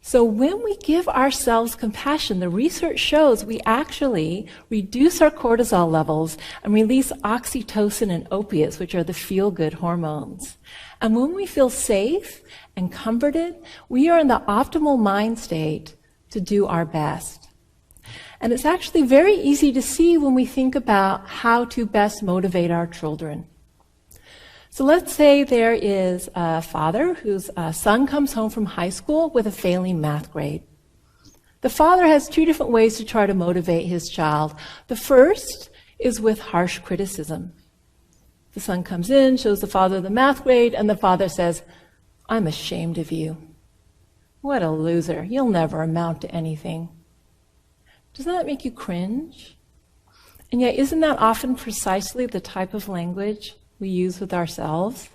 So when we give ourselves compassion, the research shows we actually reduce our cortisol levels and release oxytocin and opiates, which are the feel-good hormones. And when we feel safe and comforted, we are in the optimal mind state to do our best. And it's actually very easy to see when we think about how to best motivate our children. So let's say there is a father whose son comes home from high school with a failing math grade. The father has two different ways to try to motivate his child. The first is with harsh criticism. The son comes in, shows the father the math grade, and the father says, "I'm ashamed of you. What a loser. You'll never amount to anything." Doesn't that make you cringe? And yet, isn't that often precisely the type of language we use with ourselves?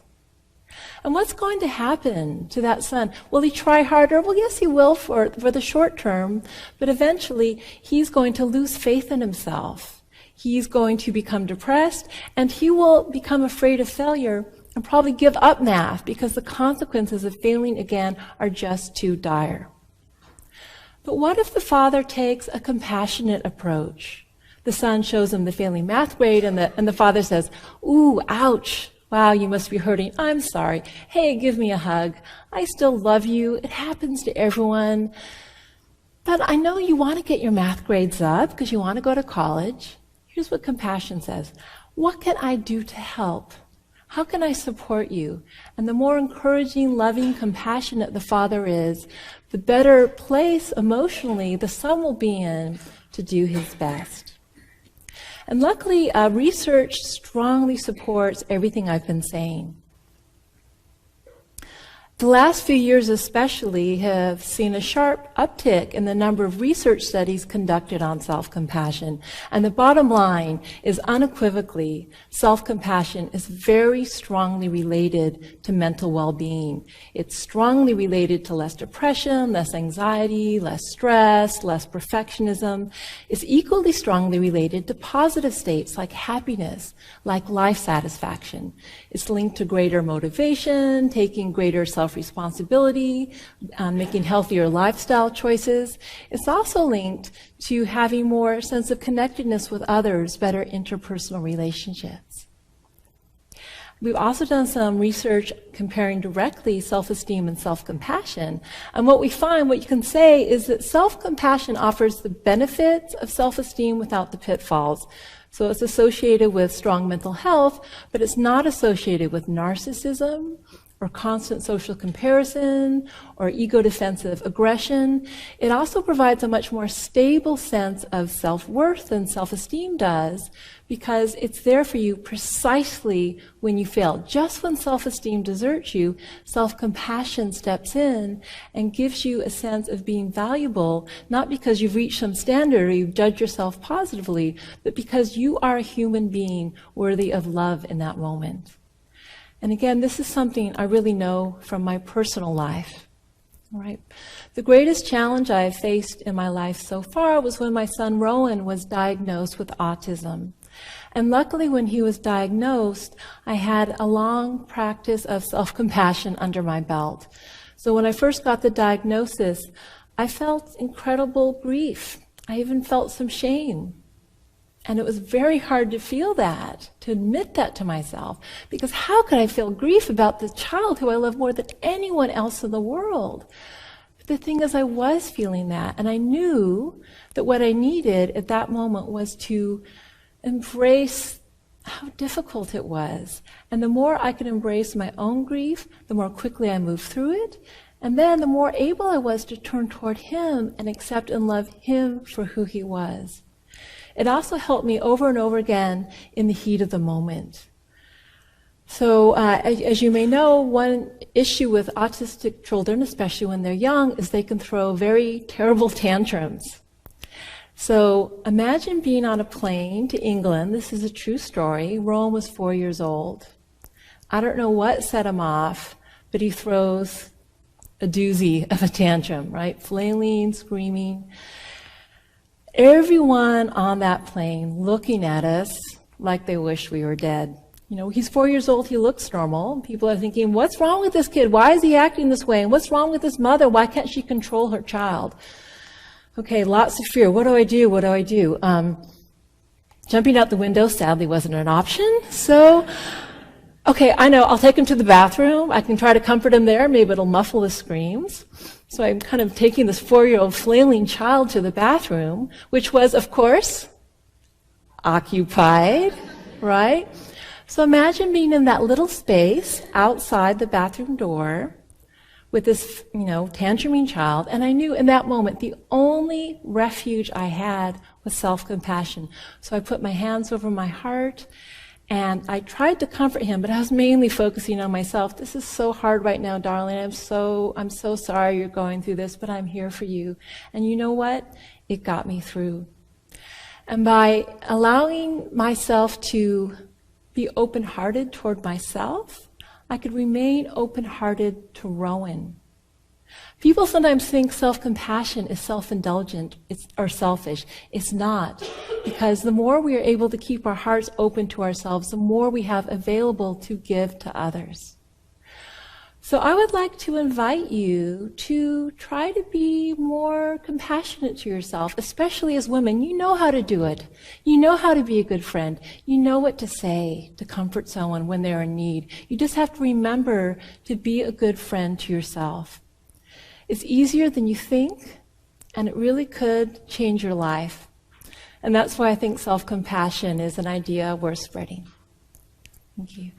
And what's going to happen to that son? Will he try harder? Well, yes, he will for the short term, but eventually he's going to lose faith in himself. He's going to become depressed, and he will become afraid of failure and probably give up math because the consequences of failing again are just too dire. But what if the father takes a compassionate approach? The son shows him the failing math grade, and the father says, "Ooh, ouch. Wow, you must be hurting. I'm sorry. Hey, give me a hug. I still love you. It happens to everyone. But I know you want to get your math grades up because you want to go to college." Here's what compassion says. What can I do to help? How can I support you? And the more encouraging, loving, compassionate the father is, the better place emotionally the son will be in to do his best. And luckily, research strongly supports everything I've been saying. The last few years especially have seen a sharp uptick in the number of research studies conducted on self-compassion. And the bottom line is unequivocally, self-compassion is very strongly related to mental well-being. It's strongly related to less depression, less anxiety, less stress, less perfectionism. It's equally strongly related to positive states like happiness, like life satisfaction. It's linked to greater motivation, taking greater self-responsibility, making healthier lifestyle choices. It's also linked to having more sense of connectedness with others, better interpersonal relationships. We've also done some research comparing directly self-esteem and self-compassion. And what we find, what you can say, is that self-compassion offers the benefits of self-esteem without the pitfalls. So it's associated with strong mental health, but it's not associated with narcissism or constant social comparison or ego-defensive aggression. It also provides a much more stable sense of self-worth than self-esteem does, because it's there for you precisely when you fail. Just when self-esteem deserts you, self-compassion steps in and gives you a sense of being valuable, not because you've reached some standard or you've judged yourself positively, but because you are a human being worthy of love in that moment. And again, this is something I really know from my personal life. All right. The greatest challenge I have faced in my life so far was when my son Rowan was diagnosed with autism. And luckily, when he was diagnosed, I had a long practice of self-compassion under my belt. So when I first got the diagnosis, I felt incredible grief. I even felt some shame. And it was very hard to feel that, to admit that to myself, because how could I feel grief about the child who I love more than anyone else in the world? But the thing is, I was feeling that, and I knew that what I needed at that moment was to embrace how difficult it was. And the more I could embrace my own grief, the more quickly I moved through it, and then the more able I was to turn toward him and accept and love him for who he was. It also helped me over and over again in the heat of the moment. So as you may know, one issue with autistic children, especially when they're young, is they can throw very terrible tantrums. So imagine being on a plane to England. This is a true story. Rowan was 4 years old. I don't know what set him off, but he throws a doozy of a tantrum, right? Flailing, screaming. Everyone on that plane looking at us like they wish we were dead. You know, he's 4 years old, he looks normal. People are thinking, what's wrong with this kid? Why is he acting this way? And what's wrong with his mother? Why can't she control her child? Okay, lots of fear. What do I do? What do I do? Jumping out the window sadly wasn't an option. So, okay, I know, I'll take him to the bathroom. I can try to comfort him there. Maybe it'll muffle his screams. So I'm kind of taking this 4-year-old flailing child to the bathroom, which was, of course, occupied, right? So imagine being in that little space outside the bathroom door with this, tantruming child, and I knew in that moment the only refuge I had was self-compassion. So I put my hands over my heart, and I tried to comfort him, but I was mainly focusing on myself. This is so hard right now, darling. I'm so sorry you're going through this, but I'm here for you. And you know what? It got me through. And by allowing myself to be open-hearted toward myself, I could remain open-hearted to Rowan. People sometimes think self-compassion is self-indulgent or selfish. It's not, because the more we are able to keep our hearts open to ourselves, the more we have available to give to others. So I would like to invite you to try to be more compassionate to yourself, especially as women. You know how to do it. You know how to be a good friend. You know what to say to comfort someone when they're in need. You just have to remember to be a good friend to yourself. It's easier than you think, and it really could change your life. And that's why I think self-compassion is an idea worth spreading. Thank you.